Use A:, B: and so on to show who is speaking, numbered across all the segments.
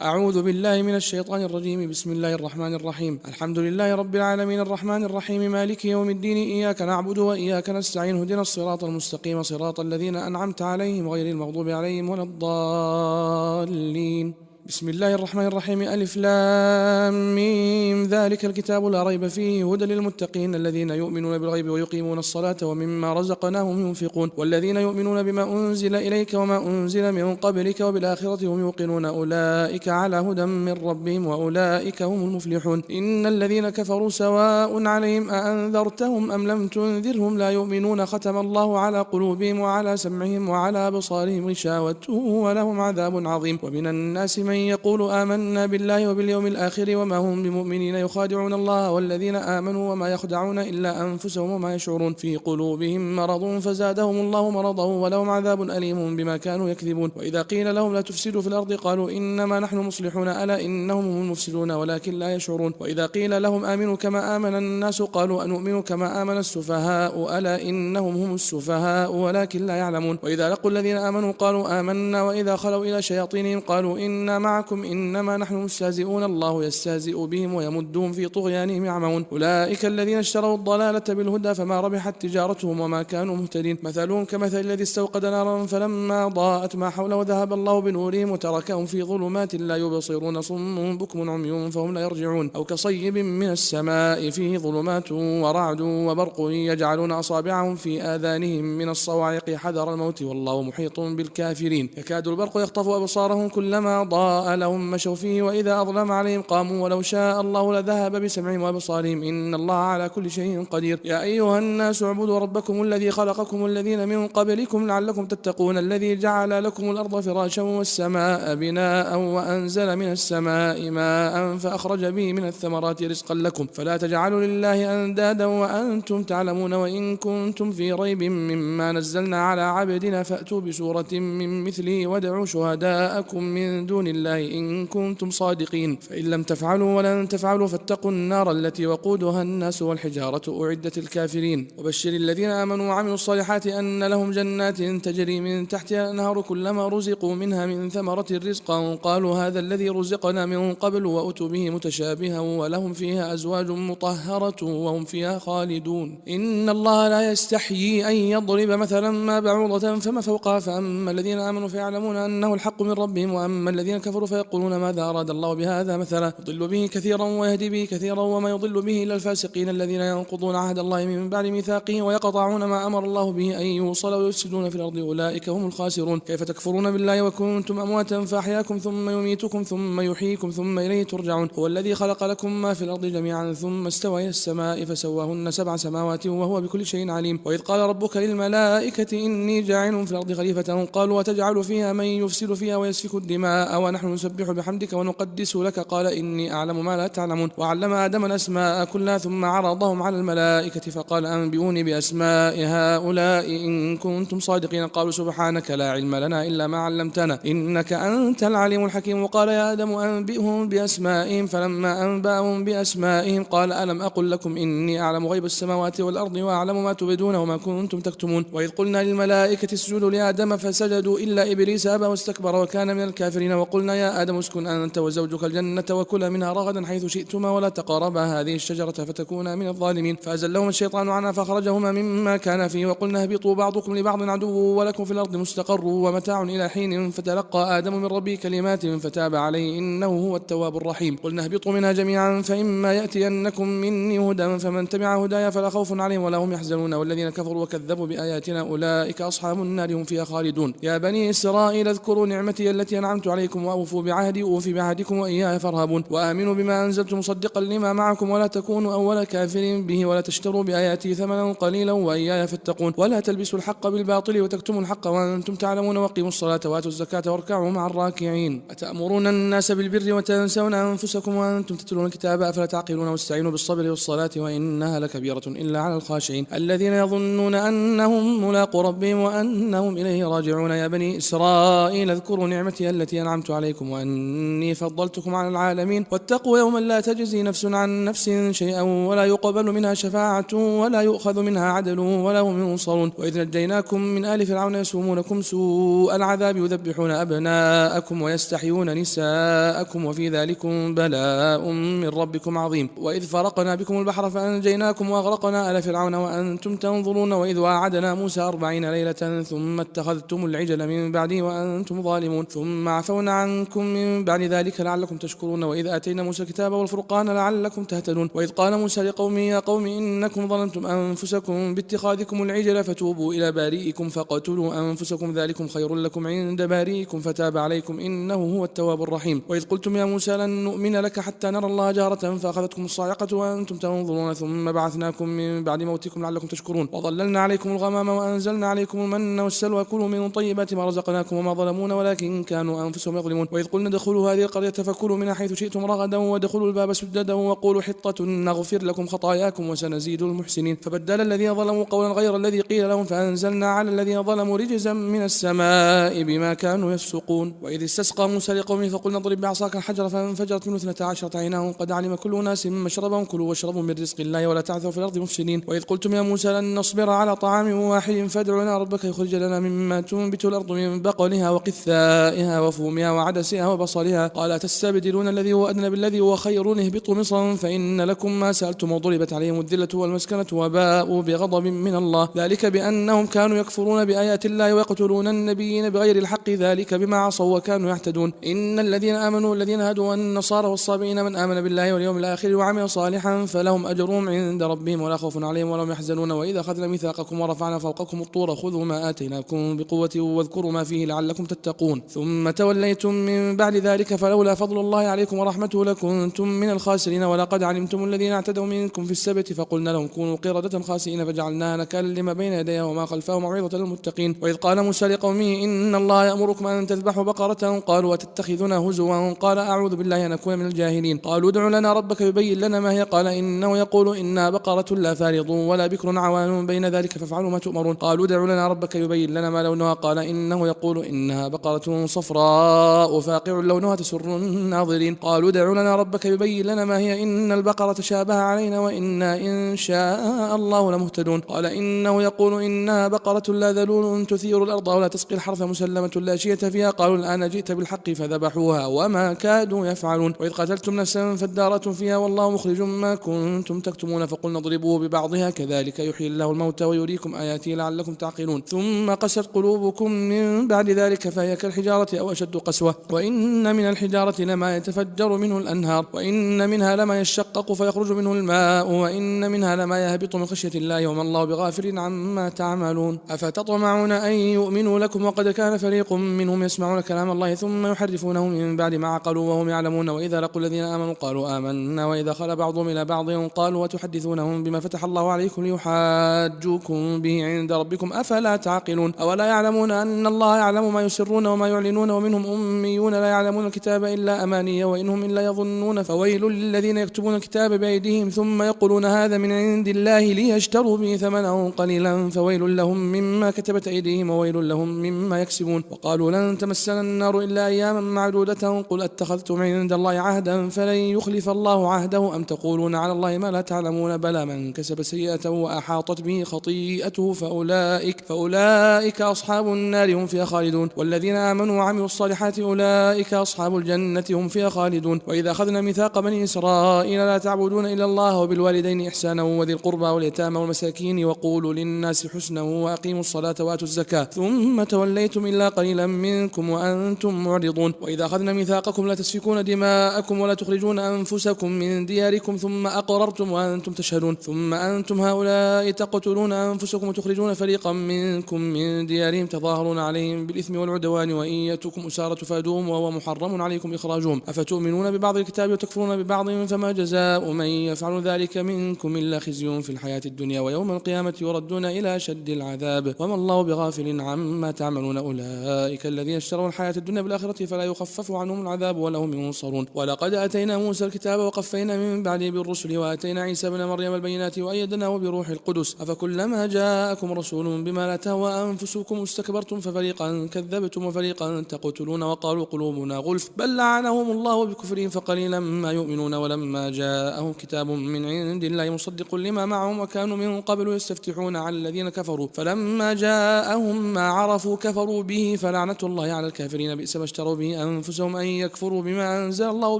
A: أعوذ بالله من الشيطان الرجيم. بسم الله الرحمن الرحيم. الحمد لله رب العالمين الرحمن الرحيم مالك يوم الدين. إياك نعبد وإياك نستعين. اهدنا الصراط المستقيم صراط الذين أنعمت عليهم غير المغضوب عليهم ولا الضالين. بسم الله الرحمن الرحيم. ألف لام ميم. ذلك الكتاب لا ريب فيه هدى للمتقين الذين يؤمنون بالغيب ويقيمون الصلاة ومما رزقناهم ينفقون والذين يؤمنون بما أنزل إليك وما أنزل من قبلك وبالآخرة هم يوقنون أولئك على هدى من ربهم وأولئك هم المفلحون. إن الذين كفروا سواء عليهم أأنذرتهم أم لم تنذرهم لا يؤمنون. ختم الله على قلوبهم وعلى سمعهم وعلى أبصارهم غشاوة ولهم عذاب عظيم. ومن الناس من يقول آمنا بالله وباليوم الآخر وما هم بمؤمنين يخادعون الله والذين آمنوا وما يخدعون إلا أنفسهم وما يشعرون. في قلوبهم مرض فزادهم الله مرضا ولهم عذاب أليم بما كانوا يكذبون. وإذا قيل لهم لا تفسدوا في الأرض قالوا إنما نحن مصلحون ألا إنهم هم المفسدون ولكن لا يشعرون. وإذا قيل لهم آمنوا كما آمن الناس قالوا أنؤمن كما آمن السفهاء ألا إنهم هم السفهاء ولكن لا يعلمون. وإذا لقوا الذين آمنوا قالوا آمنا وإذا خلوا إلى شياطينهم قالوا إنا معكم إنما نحن مستهزئون الله يستهزئ بهم ويمدهم في طغيانهم يعمهون. أولئك الذين اشتروا الضلالة بالهدى فما ربحت تجارتهم وما كانوا مهتدين. مثلهم كمثل الذي استوقد نارا فلما ضاءت ما حوله ذهب الله بنورهم وتركهم في ظلمات لا يبصرون صم بكم عمي فهم لا يرجعون. أو كصيب من السماء فيه ظلمات ورعد وبرق يجعلون أصابعهم في آذانهم من الصواعق حذر الموت والله محيط بالكافرين. يكاد البرق يخطف أبصارهم كلما ضاء لهم مشوا فيه وإذا أظلم عليهم قاموا ولو شاء الله لذهب بسمعهم وأبصارهم إن الله على كل شيء قدير. يا أيها الناس اعبدوا ربكم الذي خلقكم الذين من قبلكم لعلكم تتقون الذي جعل لكم الأرض فراشا والسماء بناء وأنزل من السماء ماء فأخرج به من الثمرات رزقا لكم فلا تجعلوا لله أندادا وأنتم تعلمون. وإن كنتم في ريب مما نزلنا على عبدنا فأتوا بسورة من مثله وادعوا شهداءكم من دون الله إن كنتم صادقين فإن لم تفعلوا ولن تفعلوا فاتقوا النار التي وقودها الناس والحجارة أعدت الكافرين. وبشر الذين آمنوا وعملوا الصالحات أن لهم جنات تجري من تحتها الأنهار كلما رزقوا منها من ثمرة رزقا قالوا هذا الذي رزقنا من قبل وأتوا به متشابها ولهم فيها أزواج مطهرة وهم فيها خالدون. إن الله لا يستحيي أن يضرب مثلا ما بعوضة فما فوقها فأما الذين آمنوا فيعلمون أنه الحق من ربهم وأما الذين كفروا فيقولون ماذا أراد الله بهذا مثلا يضل به كثيرا ويهدي به كثيرا وما يضل به إلا الفاسقين الذين ينقضون عهد الله من بعد ميثاقه ويقطعون ما أمر الله به أن يوصل ويفسدون في الأرض أولئك هم الخاسرون. كيف تكفرون بالله وكنتم أمواتا فأحياكم ثم يميتكم ثم يحييكم ثم إليه ترجعون. هو الذي خلق لكم ما في الأرض جميعا ثم استوى إلى السماء فسواهن 7 سماوات وهو بكل شيء عليم. وإذ قال ربك للملائكة إني جاعل في الأرض خليفة قالوا وتجعل فيها من يفسد فيها ويسفك الدماء ونحن نسبح بحمدك ونقدس لك قال إني أعلم ما لا تعلمون. وعلم آدم الأسماء كلها ثم عرضهم على الملائكة فقال أنبئوني بأسماء هؤلاء إن كنتم صادقين قالوا سبحانك لا علم لنا إلا ما علمتنا إنك أنت العليم الحكيم. وقال يا آدم أنبئهم بأسمائهم فلما أنبأهم بأسمائهم قال ألم أقل لكم إني أعلم غيب السماوات والأرض وأعلم ما تبدون وما كنتم تكتمون. وإذ قلنا للملائكة اسجدوا لآدم فسجدوا إلا إبليس أبى واستكبر وكان من الكافرين. وقلنا يا آدم اسكن أنت وزوجك الجنة وكلا منها رغدا حيث شئتما ولا تقربا هذه الشجرة فتكونا من الظالمين. فأزلهما الشيطان عنها فأخرجهما مما كان فيه وقلنا اهبطوا بعضكم لبعض عدو ولكم في الأرض مستقر ومتاع إلى حين. فتلقى آدم من ربه كلمات فتاب عليه إنه هو التواب الرحيم. قلنا اهبطوا منها جميعا فإما يأتينكم مني هدى فمن تبع هدايا فلا خوف عليهم ولا هم يحزنون والذين كفروا وكذبوا بآياتنا أولئك أصحاب النار هم فيها خالدون. يا بني إسرائيل اذكروا نعمتي التي أنعمت عليكم وأوفوا بعهدي أوفي بعهدكم وإياي فارهبون. وآمنوا بما أنزلت مصدقا لما معكم ولا تكونوا أول كافر به ولا تشتروا بآياتي ثمنا قليلا وإياي فاتقون. ولا تلبسوا الحق بالباطل وتكتموا الحق وأنتم تعلمون وقيموا الصلاة وآتوا الزكاة واركعوا مع الراكعين. أتأمرون الناس بالبر وتنسون أنفسكم وأنتم تتلون الكتاب أفلا تعقلون. واستعينوا بالصبر والصلاة وإنها لكبيرة إلا على الخاشعين الذين يظنون أنهم ملاقو ربهم وأنهم إليه راجعون. يا بني إسرائيل اذكروا نعمتي التي أنعمت عليكم عليكم وأني فضلتكم على العالمين. واتقوا يوما لا تجزي نفس عن نفس شيئا ولا يقبل منها شفاعة ولا يؤخذ منها عدل ولا هم ينصرون. وإذ نجيناكم من آل فرعون يسومونكم سوء العذاب يذبحون أبناءكم ويستحيون نساءكم وفي ذلكم بلاء من ربكم عظيم. وإذ فرقنا بكم البحر فأنجيناكم وأغرقنا آل فرعون وأنتم تنظرون. وإذ واعدنا موسى 40 ليلة ثم اتخذتم العجل من بعده وأنتم ظالمون ثم عفونا عنكم من بعد ذلك لعلكم تشكرون. وإذ آتينا موسى الكتاب والفرقان لعلكم تهتدون. وإذ قال موسى لقومه يا قوم إنكم ظلمتم أنفسكم باتخاذكم العجل فتوبوا إلى بارئكم فقتلوا أنفسكم ذلكم خير لكم عند بارئكم فتاب عليكم إنه هو التواب الرحيم. وإذ قلتم يا موسى لن نؤمن لك حتى نرى الله جهرة فأخذتكم الصاعقة وأنتم تنظرون ثم بعثناكم من بعد موتكم لعلكم تشكرون. وظللنا عليكم الغمام وأنزلنا عليكم المن والسلوى كلوا من طيبات ما رزقناكم وما ظلمونا ولكن كانوا أنفسهم يظلمون. وإذ قلنا ادخلوا هذه القرية فكلوا منها حيث شئتم رغدا وادخلوا الباب سددا وقولوا حطة نغفر لكم خطاياكم وسنزيد المحسنين. فبدل الذين ظلموا قولا غير الذي قيل لهم فأنزلنا على الذين ظلموا رجزا من السماء بما كانوا يفسقون. وإذ استسقى موسى لقومه فقلنا اضرب بعصاك الحجر فانفجرت منه 12 عينا قد علم كل أناس مشربهم كلوا واشربوا من رزق الله ولا تعثوا في الأرض مفسدين. وإذ قلتم يا موسى لن نصبر على طعام واحد فادع لنا ربك يخرج لنا مما تنبت الأرض من بقلها وقثائها وفومها وعدسها وبصلها قال تستبدلون الذي هو أدنى بالذي هو خير اهبطوا مصرا فإن لكم ما سألتم وضربت عليهم الذلة والمسكنة وباءوا بغضب من الله ذلك بأنهم كانوا يكفرون بآيات الله ويقتلون النبيين بغير الحق ذلك بما عصوا وكانوا يعتدون. إن الذين آمنوا والذين هادوا والنصارى والصابئين من آمن بالله واليوم الآخر وعمل صالحا فلهم أجرهم عند ربهم ولا خوف عليهم ولا هم يحزنون. وإذا أخذنا ميثاقكم ورفعنا فوقكم الطور خذوا ما آتيناكم بقوة واذكروا ما فيه لعلكم تتقون ثم توليتم من بعد ذلك فلولا فضل الله عليكم ورحمته لكنتم من الخاسرين. ولقد علمتم الذين اعتدوا منكم في السبت فقلنا لهم كونوا قردة خاسئين فجعلناها نكالا لما بين يديها وما خلفها موعظة للمتقين. وإذ قال موسى لقومه إن الله يأمركم أن تذبحوا بقرة قالوا وتتخذنا هزوا قال أعوذ بالله أن أكون من الجاهلين. قالوا ادع لنا ربك يبين لنا ما هي قال إنه يقول إنها بقرة لا فارض ولا بكر عوان بين ذلك فافعلوا ما تؤمرون. قالوا ادع لنا ربك يبين لنا ما لونها قال إنه يقول إنها بقرة صفراء فاقع لونها تسر الناظرين. قالوا ادع لنا ربك يبين لنا ما هي إن البقرة شابه علينا وإنا إن شاء الله لمهتدون. قال إنه يقول إنها بقرة لا ذلول تثير الأرض ولا تسقي الحرث مسلمة لا شية فيها قالوا الآن جئت بالحق فذبحوها وما كادوا يفعلون. وإذ قتلتم نفسا فادارأتم فيها والله مخرج ما كنتم تكتمون فقلنا اضربوه ببعضها كذلك يحيي الله الموتى ويريكم آياته لعلكم تعقلون. ثم قست قلوبكم من بعد ذلك فهي كالحجارة أو أشد قسوة. وإن من الحجارة لما يتفجر منه الأنهار وإن منها لما يشقق فيخرج منه الماء وإن منها لما يهبط من خشية الله وما الله بغافل عما تعملون. أفتطمعون أن يؤمنوا لكم وقد كان فريق منهم يسمعون كلام الله ثم يحرفونه من بعد ما عقلوا وهم يعلمون. وإذا لقوا الذين آمنوا قالوا آمنا وإذا خلا بعضهم إلى بعض قالوا وتحدثونهم بما فتح الله عليكم ليحاجوكم به عند ربكم أفلا تعقلون. أولا يعلمون أن الله يعلم ما يسرون وما يعلنون ومنهم أميون لا يعلمون الكتاب إلا أماني وإنهم إلا يظنون. فويل للذين يكتبون الكتاب بأيديهم ثم يقولون هذا من عند الله ليشتروا به ثمنا قليلا فويل لهم مما كتبت أيديهم وويل لهم مما يكسبون. وقالوا لن تمسنا النار إلا أياما معدودة قل اتخذتم عند الله عهدا فلن يخلف الله عهده أم تقولون على الله ما لا تعلمون بلى من كسب سيئة وأحاطت به خطيئته فأولئك أصحاب النار هم فيها خالدون. والذين آمنوا وعملوا الصالحات أولئك أصحاب الجنة هم فيها خالدون. وإذا أخذنا ميثاق بني إسرائيل لا تعبدون إلا الله وبالوالدين إحسانا وذي القربى واليتامى والمساكين وقولوا للناس حسنا وأقيموا الصلاة وآتوا الزكاة ثم توليتم إلا قليلا منكم وأنتم معرضون. وإذا أخذنا ميثاقكم لا تسفكون دماءكم ولا تخرجون أنفسكم من دياركم ثم أقررتم وأنتم تشهدون ثم أنتم هؤلاء تقتلون أنفسكم وتخرجون فريقا منكم من ديارهم تظاهرون عليهم بالإثم والعدوان وإن يأتوكم أسارى تفادوهم وهو محرم عليكم إخراجهم أفتؤمنون ببعض الكتاب وتكفرون ببعض فما جزاء من يفعل ذلك منكم إلا خزي في الحياة الدنيا ويوم القيامة يردون إلى أشد العذاب وما الله بغافل عما تعملون. أولئك الذين اشتروا الحياة الدنيا بالآخرة فلا يخفف عنهم العذاب ولا هم ينصرون. ولقد آتينا موسى الكتاب وقفينا من بعده بالرسل وآتينا عيسى ابن مريم البينات وأيدناه بروح القدس أفكلما جاءكم رسول بما لا تهوى أنفسكم استكبرتم ففريقا كذبتم وفريقا تقتلون. وقالوا وقالوا قلوبنا غلف بل لعنهم الله بكفرهم فقليلا ما يؤمنون ولما جاءهم كتاب من عند الله مصدق لما معهم وكانوا من قبل يستفتحون على الذين كفروا فلما جاءهم ما عرفوا كفروا به فلعنة الله على الكافرين بئس ما اشتروا به أنفسهم أن يكفروا بما أنزل الله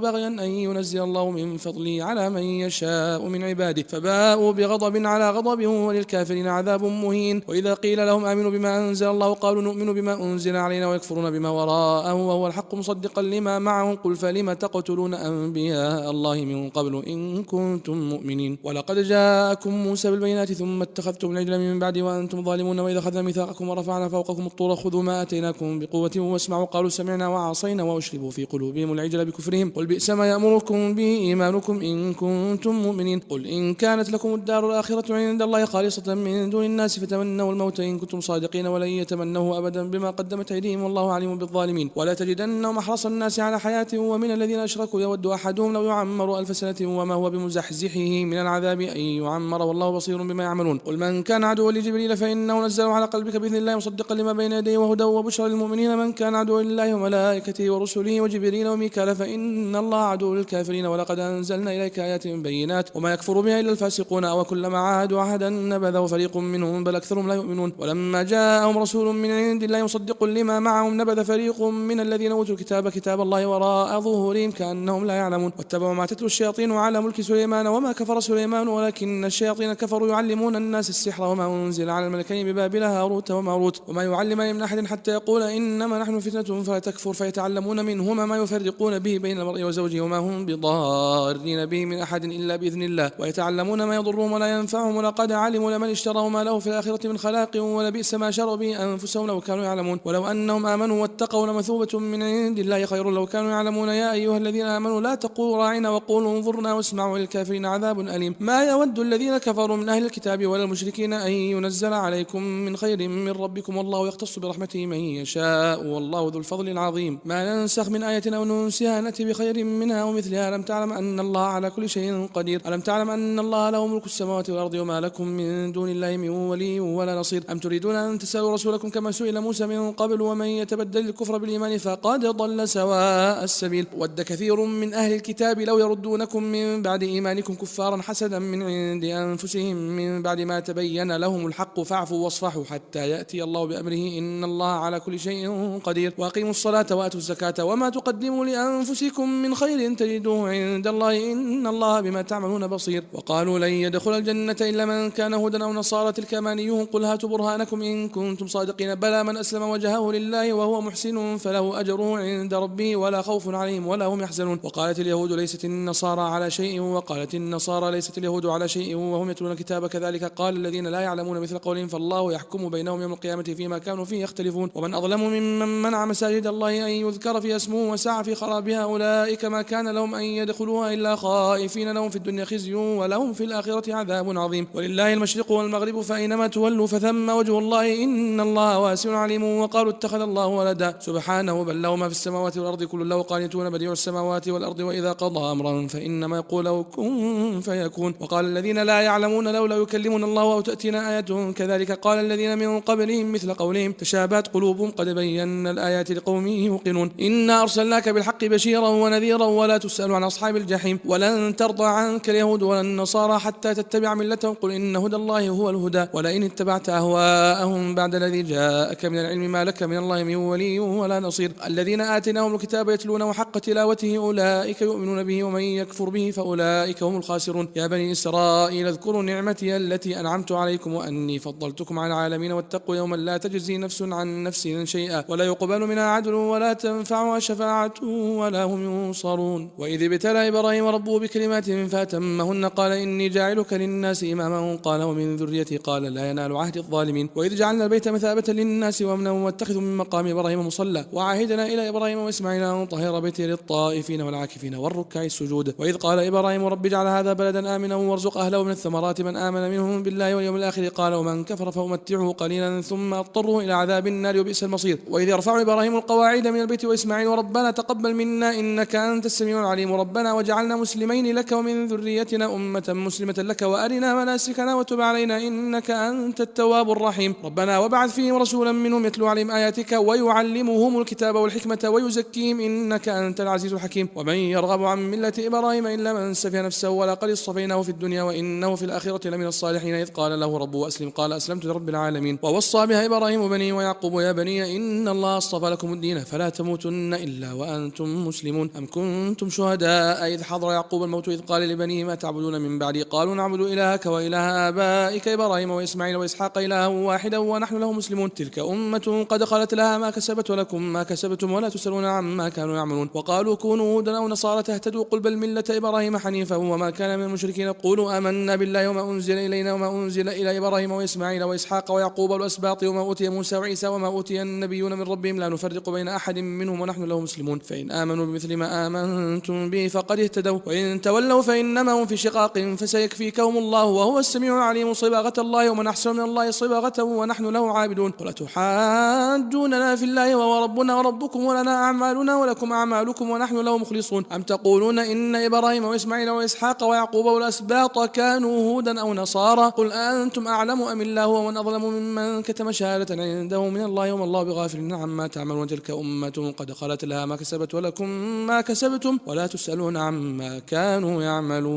A: بغيا أن ينزل الله من فضله على من يشاء من عباده فباءوا بغضب على غضب وللكافرين عذاب مهين. وإذا قيل لهم آمنوا بما أنزل الله قالوا نؤمن بما أنزل علينا ويكفرون بما وراءه وهو الحق مصدقا لما معهم قل فلم تقتلون أنبياء الله من قبل إن كنتم مؤمنين ولقد جاءكم موسى بالبينات ثم اتخذتم العجل من بعد وأنتم ظالمون وإذا أخذنا ميثاقكم ورفعنا فوقكم الطور خذوا ما آتيناكم بقوة واسمعوا قالوا سمعنا وعصينا وأشربوا في قلوبهم العجل بكفرهم قل بئس ما يأمركم به إيمانكم إن كنتم مؤمنين قل إن كانت لكم الدار الآخرة عند الله خالصة من دون الناس فتمنوا الموت إن كنتم صادقين ولن يتمنوه أبدا بما قدمت أيديهم والله عليم بالظالمين ولا تجدنهم أحرص الناس على حياة ومن الذين أشركوا يود أحدهم لو يعمر 1000 سنة وما هو بمزحزحه من العذاب أن يعمر والله بصير بما يعملون قل من كان عدوا لجبريل فإنه نزله على قلبك بإذن الله مصدقا لما بين يديه وهدى وبشرى للمؤمنين من كان عدوا لله وملائكته ورسله وجبريل وميكال فإن الله عدو للكافرين ولقد أنزلنا إليك آيات بينات وما يكفر بها إلا الفاسقون أو كلما عاهدوا عهدا نبذه فريق منهم بل أكثرهم لا يؤمنون ولما جاءهم رسول من عند الله مصدق لما معهم نبذ فريق من الذين أوتوا الكتاب كتاب الله وراء ظهورهم كأنهم لا يعلمون واتبعوا ما تتلو الشياطين على ملك سليمان وما كفر سليمان ولكن الشياطين كفروا يعلمون الناس السحر وما أنزل على الملكين ببابل هاروت وماروت وما يعلمان من أحد حتى يقول إنما نحن فتنة فلا تكفر فيتعلمون منهما ما يفرقون به بين المرء وزوجه وما هم بضارين به من أحد إلا بإذن الله ويتعلمون ما يضرهم ولا ينفعهم ولقد علموا لمن اشتروا ما له في الآخرة من خلاق ولبئس ما شروا به أنفسهم لو كانوا يعلمون ولو أنهم آمنوا واتقوا لمثوبة من عند الله خير لو كانوا يعلمون يا أيها الذين آمنوا لا تقولوا راعنا وقولوا انظرنا واسمعوا للكافرين عذاب أليم ما يود الذين كفروا من أهل الكتاب ولا المشركين أن ينزل عليكم من خير من ربكم والله يختص برحمته من يشاء والله ذو الفضل العظيم ما ننسخ من آية أو ننسها نأتي بخير منها ومثلها ألم تعلم أن الله على كل شيء قدير ألم تعلم أن الله له ملك السماوات والأرض وما لكم من دون الله من ولي ولا نصير أم تريدون أن تسألوا رسولكم كما سئل موسى من قبل ومن يتبدل الكفر بالإيمان فقد ضل سواء السبيل ود كثير من أهل الكتاب لو يردونكم من بعد إيمانكم كفارا حسدا من عند أنفسهم من بعد ما تبين لهم الحق فاعفوا واصفحوا حتى يأتي الله بأمره إن الله على كل شيء قدير وأقيموا الصلاة وآتوا الزكاة وما تقدموا لأنفسكم من خير تجدوه عند الله إن الله بما تعملون بصير وقالوا لن يدخل الجنة إلا من كان هودا أو نصارى تلك أمانيهم قل هاتوا برهانكم إن كنتم صادقين بلى من أسلم وجهه لله وهو محسن فله أجره عند ربه ولا خوف عليهم ولا هم يحزنون وقالت اليهود ليست النصارى على شيء وقالت النصارى ليست اليهود على شيء وهم يتلون الكتاب كذلك قال الذين لا يعلمون مثل قولهم فالله يحكم بينهم يوم القيامة فيما كانوا فيه يختلفون ومن أظلم ممن منع مساجد الله أن يذكر في اسمه وسعى في خرابها أولئك ما كان لهم أن يدخلوها إلا خائفين لهم في الدنيا خزي ولهم في الآخرة عذاب عظيم ولله المشرق والمغرب فأينما تولوا فثم وجه الله إن الله واسع عليم وقالوا اتخذ الله ولدا سبحانه بل له ما في السماوات والأرض كل له قانتون بديع السماوات والأرض وإذا قضى أمرا فإنما يقول له كن فيكون وقال الذين لا يعلمون لولا يكلمنا الله أو تأتينا آية كذلك قال الذين من قبلهم مثل قولهم تشابهت قلوبهم قد بينا الآيات لقوم يوقنون إنا أرسلناك بالحق بشيرا ونذيرا ولا تسأل عن أصحاب الجحيم ولن ترضى عنك اليهود ولا النصارى حتى تتبع ملتهم قل إن هدى الله هو الهدى ولئن اتبعت أهواءهم بعد الذي جاءك من العلم ما لك من الله من ولي ولا نصير الذين آتيناهم الكتاب يتلونه حق تلاوته أولئك يؤمنون به ومن يكفر به فأولئك هم الخاسرون يا بني إسرائيل اذكروا نعمتي التي أنعمت عليكم وأني فضلتكم على العالمين واتقوا يوما لا تجزي نفس عن نفس شيئا ولا يقبل منها عدل ولا تنفعها شفاعة ولا هم ينصرون وإذ ابتلى إبراهيم ربه بكلمات فأتمهن قال إني جاعلك للناس إماما قال ومن ذريتي قال لا ينال عهد الظالمين وإذ جعلنا البيت مثابة للناس وأمنا واتخذوا من مقام إبراهيم مصلى وعهدنا إلى إبراهيم وإسماعيل أن طهر بيتي للطائفين والعاكفين والركع السجود وإذ قال إبراهيم رب اجعل هذا بلدا آمنا وارزق أهله من الثمرات من آمن منهم بالله واليوم الآخر قال ومن كفر فأمتعه قليلا ثم أضطره إلى عذاب النار وبئس المصير وإذ يرفع إبراهيم القواعد من البيت وإسماعيل ربنا تقبل منا إنك أنت السميع العليم ربنا وجعلنا مسلمين لك ومن ذريتنا أمة مسلمة لك وأرنا مناسكنا وتب علينا إنك أنت التواب الرحيم ربنا وابعث فيهم رسولا منهم يتلو عليهم آياتك ويعلمهم الكتاب الحكمة ويزكيهم إنك أنت العزيز الحكيم. ومن يرغب عن ملة إبراهيم إلا من سفه نفسه ولقد اصطفيناه في الدنيا وإنه في الآخرة لمن الصالحين إذ قال له ربه أسلم قال أسلمت لرب العالمين. ووصى بها إبراهيم بنيه ويعقوب يا بني إن الله اصطفى لكم الدين فلا تموتن إلا وأنتم مسلمون. أم كنتم شهداء إذ حضر يعقوب الموت إذ قال لبنيه ما تعبدون من بعدي قالوا نعبد إلهك وإله آبائك إبراهيم وإسماعيل وإسحاق إلها واحدا ونحن له مسلمون. تلك أمة قد خلت لها ما كسبت ولكم ما كسبتم ولا تسألون عما كانوا يعملون. وقالوا كونوا هودا أو نصارى تهتدوا قل بل ملة إبراهيم حنيفا وما كان من المشركين. قولوا آمنا بالله وما أنزل إلينا وما أنزل إلى إبراهيم وإسماعيل وإسحاق ويعقوب والأسباط وما أوتي موسى وعيسى وما أوتي النبيون من ربهم لا نفرق بين أحد منهم ونحن له مسلمون. فإن آمنوا بمثل ما آمنتم به فقد اهتدوا وإن تولوا فإنما هم في شقاق فسيكفيكهم الله وهو السميع العليم. صبغة الله ومن أحسن من الله صبغة ونحن له عابدون. ولا تحاجوننا في الله وهو ربنا وربكم ولنا أعمالنا ولكم أعمالكم ونحن له مخلصون. أم تقولون إن إبراهيم وإسماعيل وإسحاق ويعقوب والأسباط كانوا هودا أو نصارى قل أنتم أعلم أم الله ومن أظلم ممن كتم شهادة عنده من الله وما الله بغافل عما تعملون. تلك أمة قد خلت لها ما كسبت ولكم ما كسبتم ولا تسألون عما كانوا يعملون.